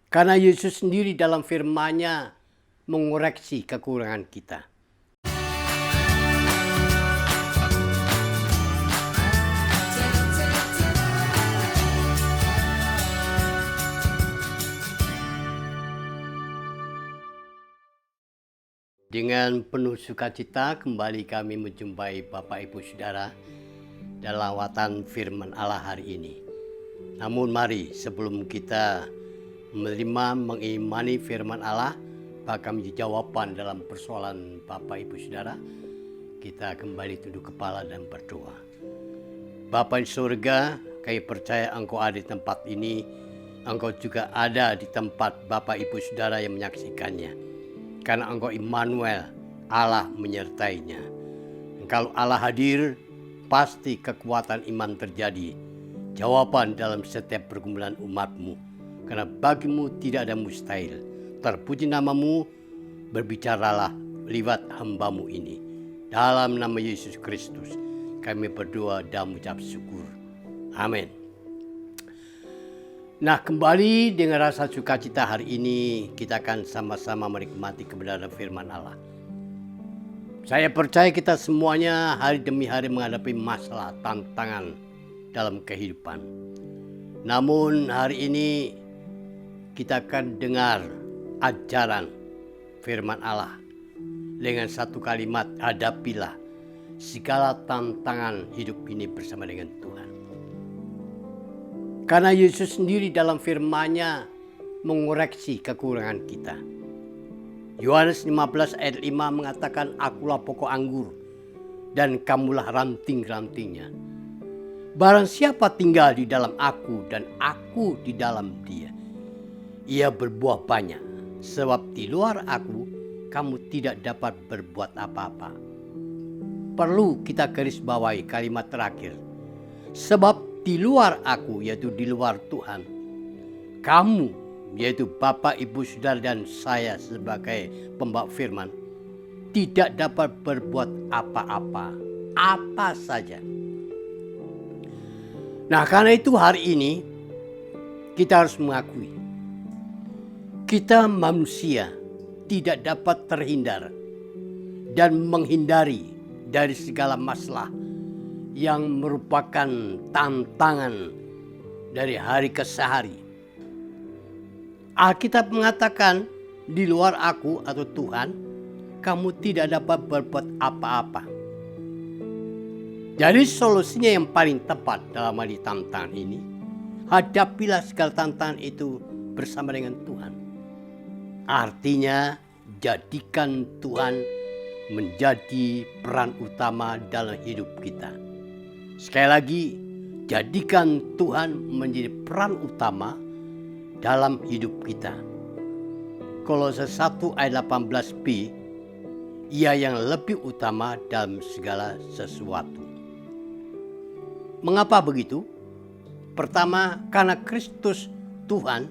Karena Yesus sendiri dalam firman-Nya mengoreksi kekurangan kita. Dengan penuh sukacita kembali kami menjumpai Bapak Ibu Saudara dalam lawatan firman Allah hari ini. Namun mari sebelum kita menerima mengimani firman Allah, bahkan menjadi jawaban dalam persoalan Bapak Ibu Saudara, kita kembali tunduk kepala dan berdoa. Bapa di surga, kami percaya Engkau ada di tempat ini, Engkau juga ada di tempat Bapak Ibu Saudara yang menyaksikannya. Karena Engkau Immanuel, Allah menyertainya. Kalau Allah hadir, pasti kekuatan iman terjadi. Jawaban dalam setiap pergumulan umat-Mu. Karena bagimu tidak ada mustahil. Terpuji nama-Mu, berbicaralah lewat hamba-Mu ini. Dalam nama Yesus Kristus, kami berdoa dan mengucap syukur. Amin. Nah, kembali dengan rasa sukacita hari ini kita akan sama-sama menikmati kebenaran firman Allah. Saya percaya kita semuanya hari demi hari menghadapi masalah, tantangan dalam kehidupan. Namun hari ini kita akan dengar ajaran firman Allah dengan satu kalimat, hadapilah segala tantangan hidup ini bersama dengan Tuhan. Karena Yesus sendiri dalam firman-Nya mengoreksi kekurangan kita. Yohanes 15 ayat 5 mengatakan, akulah pokok anggur dan kamulah ranting-rantingnya. Barang siapa tinggal di dalam aku dan aku di dalam dia, ia berbuah banyak. Sebab di luar aku, kamu tidak dapat berbuat apa-apa. Perlu kita garis bawahi kalimat terakhir. Sebab di luar aku, yaitu di luar Tuhan, kamu, yaitu Bapak, Ibu, Saudara, dan saya sebagai pembawa firman, tidak dapat berbuat apa-apa, apa saja. Nah, karena itu hari ini kita harus mengakui, kita manusia tidak dapat terhindar dan menghindari dari segala masalah yang merupakan tantangan dari hari ke hari. Alkitab mengatakan, di luar aku atau Tuhan, kamu tidak dapat berbuat apa-apa. Jadi solusinya yang paling tepat dalam hal tantangan ini, hadapilah segala tantangan itu bersama dengan Tuhan. Artinya, jadikan Tuhan menjadi peran utama dalam hidup kita. Sekali lagi, jadikan Tuhan menjadi peran utama dalam hidup kita. Kolose 1 ayat 18b, ia yang lebih utama dalam segala sesuatu. Mengapa begitu? Pertama, karena Kristus Tuhan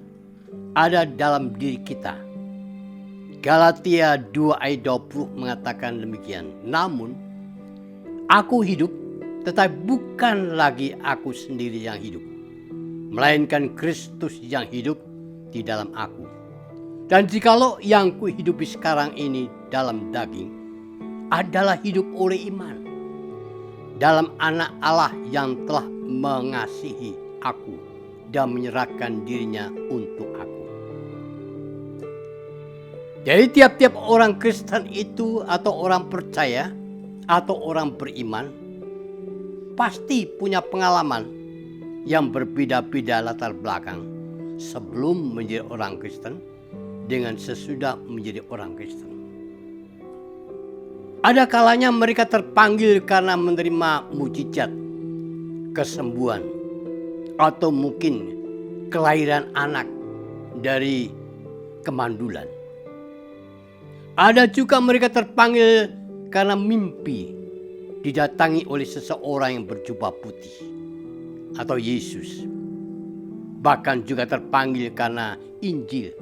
ada dalam diri kita. Galatia 2 ayat 20 mengatakan demikian. Namun, aku hidup, tetapi bukan lagi aku sendiri yang hidup, melainkan Kristus yang hidup di dalam aku. Dan jikalau yang kuhidupi sekarang ini dalam daging adalah hidup oleh iman dalam Anak Allah yang telah mengasihi aku dan menyerahkan dirinya untuk aku. Jadi tiap-tiap orang Kristen itu atau orang percaya atau orang beriman pasti punya pengalaman yang berbeda-beda latar belakang sebelum menjadi orang Kristen dengan sesudah menjadi orang Kristen. Ada kalanya mereka terpanggil karena menerima mujizat, kesembuhan, atau mungkin kelahiran anak dari kemandulan. Ada juga mereka terpanggil karena mimpi didatangi oleh seseorang yang berjubah putih atau Yesus. Bahkan juga terpanggil karena Injil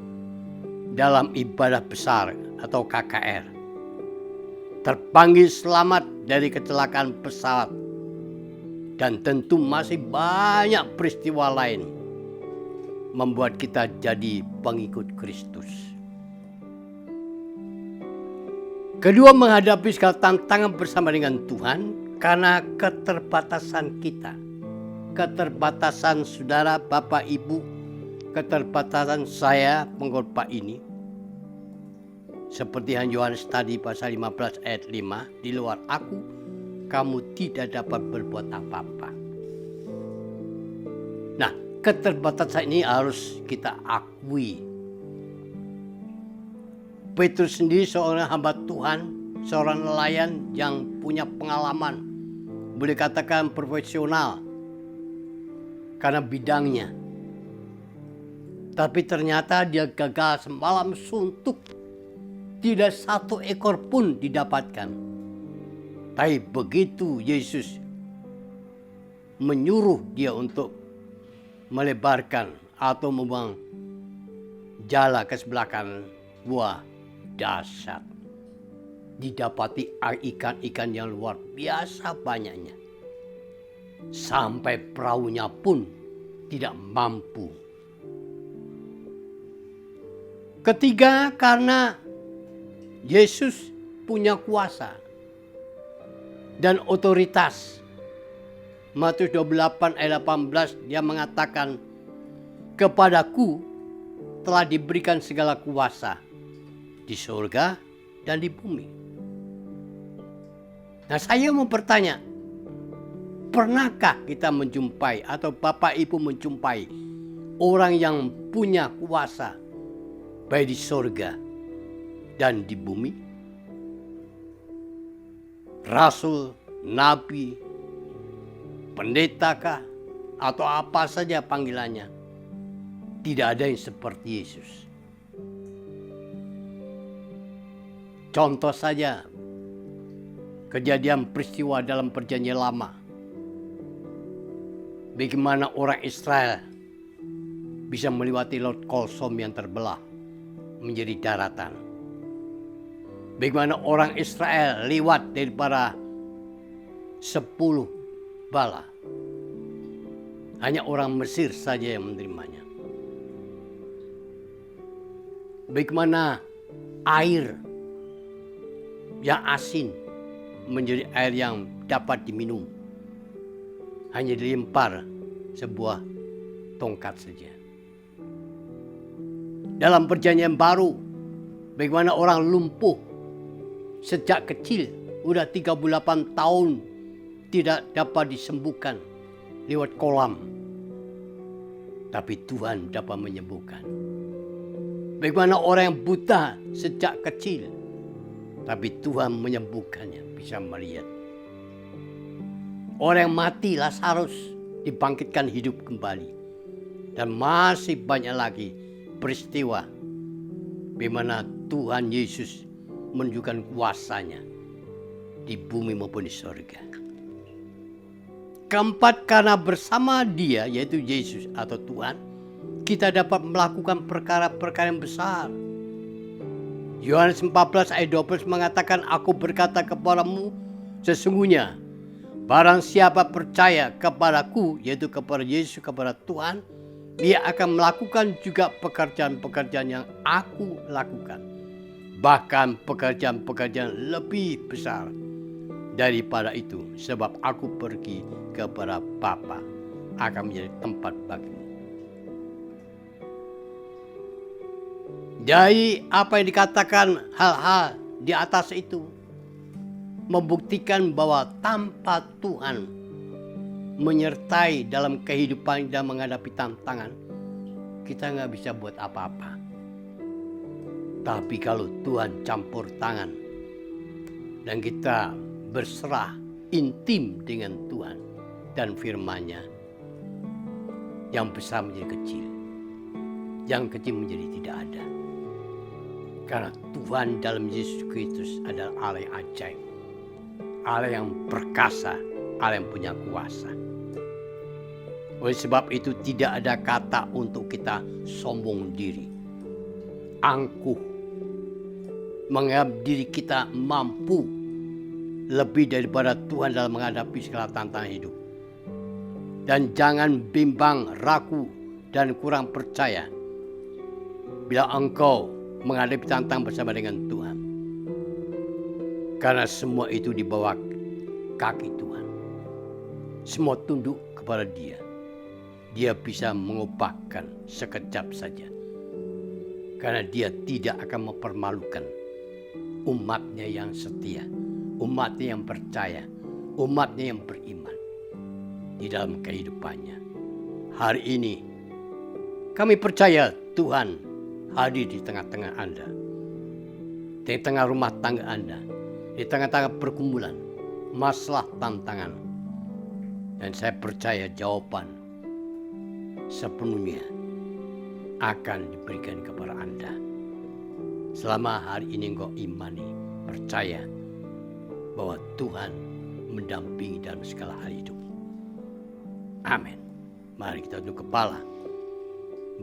dalam ibadah besar atau KKR. Terpanggil selamat dari kecelakaan pesawat. Dan tentu masih banyak peristiwa lain membuat kita jadi pengikut Kristus. Kedua, menghadapi segala tantangan bersama dengan Tuhan karena keterbatasan kita. Keterbatasan saudara, Bapak, Ibu, keterbatasan saya, pengkhotbah ini. Seperti yang Yohanes tadi pasal 15 ayat 5, di luar aku, kamu tidak dapat berbuat apa-apa. Nah, keterbatasan ini harus kita akui. Petrus sendiri seorang hamba Tuhan, seorang nelayan yang punya pengalaman, boleh katakan profesional karena bidangnya. Tapi ternyata dia gagal semalam suntuk, tidak satu ekor pun didapatkan. Tapi begitu Yesus menyuruh dia untuk melebarkan atau membuang jala ke sebelah kanan, wah, dahsyat. Didapati ikan-ikan yang luar biasa banyaknya. Sampai perahunya pun tidak mampu. Ketiga, karena Yesus punya kuasa dan otoritas. Matius 28 ayat 18 dia mengatakan, kepadaku telah diberikan segala kuasa di surga dan di bumi. Nah, saya mau bertanya, pernahkah kita menjumpai atau Bapak Ibu menjumpai orang yang punya kuasa baik di surga dan di bumi? Rasul, nabi, pendetakah atau apa saja panggilannya, tidak ada yang seperti Yesus. Contoh saja kejadian peristiwa dalam perjanjian lama. Bagaimana orang Israel bisa melewati Laut Kolsom yang terbelah menjadi daratan. Bagaimana orang Israel lewat daripada 10 bala. Hanya orang Mesir saja yang menerimanya. Bagaimana air yang asin menjadi air yang dapat diminum. Hanya dilempar sebuah tongkat saja. Dalam perjanjian baru, bagaimana orang lumpuh sejak kecil, udah 38 tahun tidak dapat disembuhkan lewat kolam. Tapi Tuhan dapat menyembuhkan. Bagaimana orang yang buta sejak kecil, tapi Tuhan menyembuhkannya, bisa melihat. Orang yang mati, Lazarus, dibangkitkan hidup kembali. Dan masih banyak lagi peristiwa bagaimana Tuhan Yesus menunjukkan kuasanya di bumi maupun di surga. Keempat, karena bersama Dia, yaitu Yesus atau Tuhan, kita dapat melakukan perkara-perkara yang besar. Yohanes 14 ayat 12 mengatakan, aku berkata kepadamu, sesungguhnya barang siapa percaya kepadaku, yaitu kepada Yesus, kepada Tuhan, dia akan melakukan juga pekerjaan-pekerjaan yang aku lakukan. Bahkan pekerjaan-pekerjaan lebih besar daripada itu. Sebab aku pergi kepada Bapa, akan menjadi tempat bagimu. Jadi apa yang dikatakan hal-hal di atas itu membuktikan bahwa tanpa Tuhan menyertai dalam kehidupan dan menghadapi tantangan, kita nggak bisa buat apa-apa. Tapi kalau Tuhan campur tangan dan kita berserah intim dengan Tuhan dan firman-Nya, yang besar menjadi kecil, yang kecil menjadi tidak ada. Karena Tuhan dalam Yesus Kristus adalah Allah yang ajaib, Allah yang perkasa, Allah yang punya kuasa. Oleh sebab itu tidak ada kata untuk kita sombong diri, angkuh, menganggap diri kita mampu lebih daripada Tuhan dalam menghadapi segala tantangan hidup. Dan jangan bimbang, ragu dan kurang percaya bila engkau menghadapi tantangan bersama dengan Tuhan. Karena semua itu di bawah kaki Tuhan. Semua tunduk kepada Dia. Dia bisa mengubahkan sekejap saja. Karena Dia tidak akan mempermalukan umatnya yang setia, umatnya yang percaya, umatnya yang beriman di dalam kehidupannya. Hari ini kami percaya Tuhan hadir di tengah-tengah Anda, di tengah rumah tangga Anda, di tengah-tengah pergumulan, masalah, tantangan. Dan saya percaya jawaban sepenuhnya akan diberikan kepada Anda. Selama hari ini engkau imani, percaya bahwa Tuhan mendampingi dalam segala hal hidup. Amin. Mari kita tunduk kepala.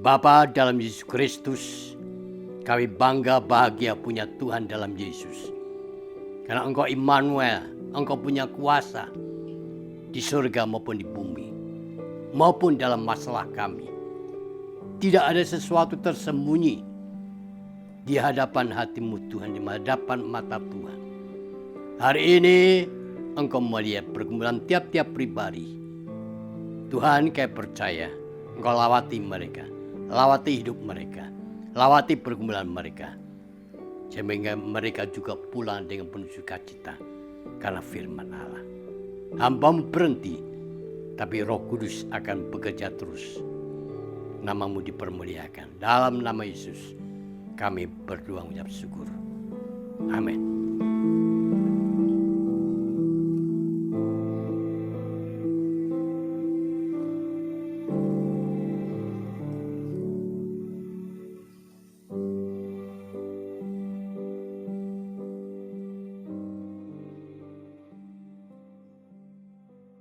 Bapa dalam Yesus Kristus, kami bangga bahagia punya Tuhan dalam Yesus. Karena Engkau Immanuel, Engkau punya kuasa di surga maupun di bumi, maupun dalam masalah kami. Tidak ada sesuatu tersembunyi di hadapan hatimu Tuhan, di hadapan mata Tuhan. Hari ini Engkau melihat pergumulan tiap-tiap pribadi. Tuhan, kami percaya Engkau lawati mereka, lawati hidup mereka, lawati pergumulan mereka, sehingga mereka juga pulang dengan penuh sukacita karena firman Allah. Hamba-Mu berhenti, tapi Roh Kudus akan bekerja terus. Nama-Mu dipermuliakan. Dalam nama Yesus kami berdoa mengucap syukur. Amin.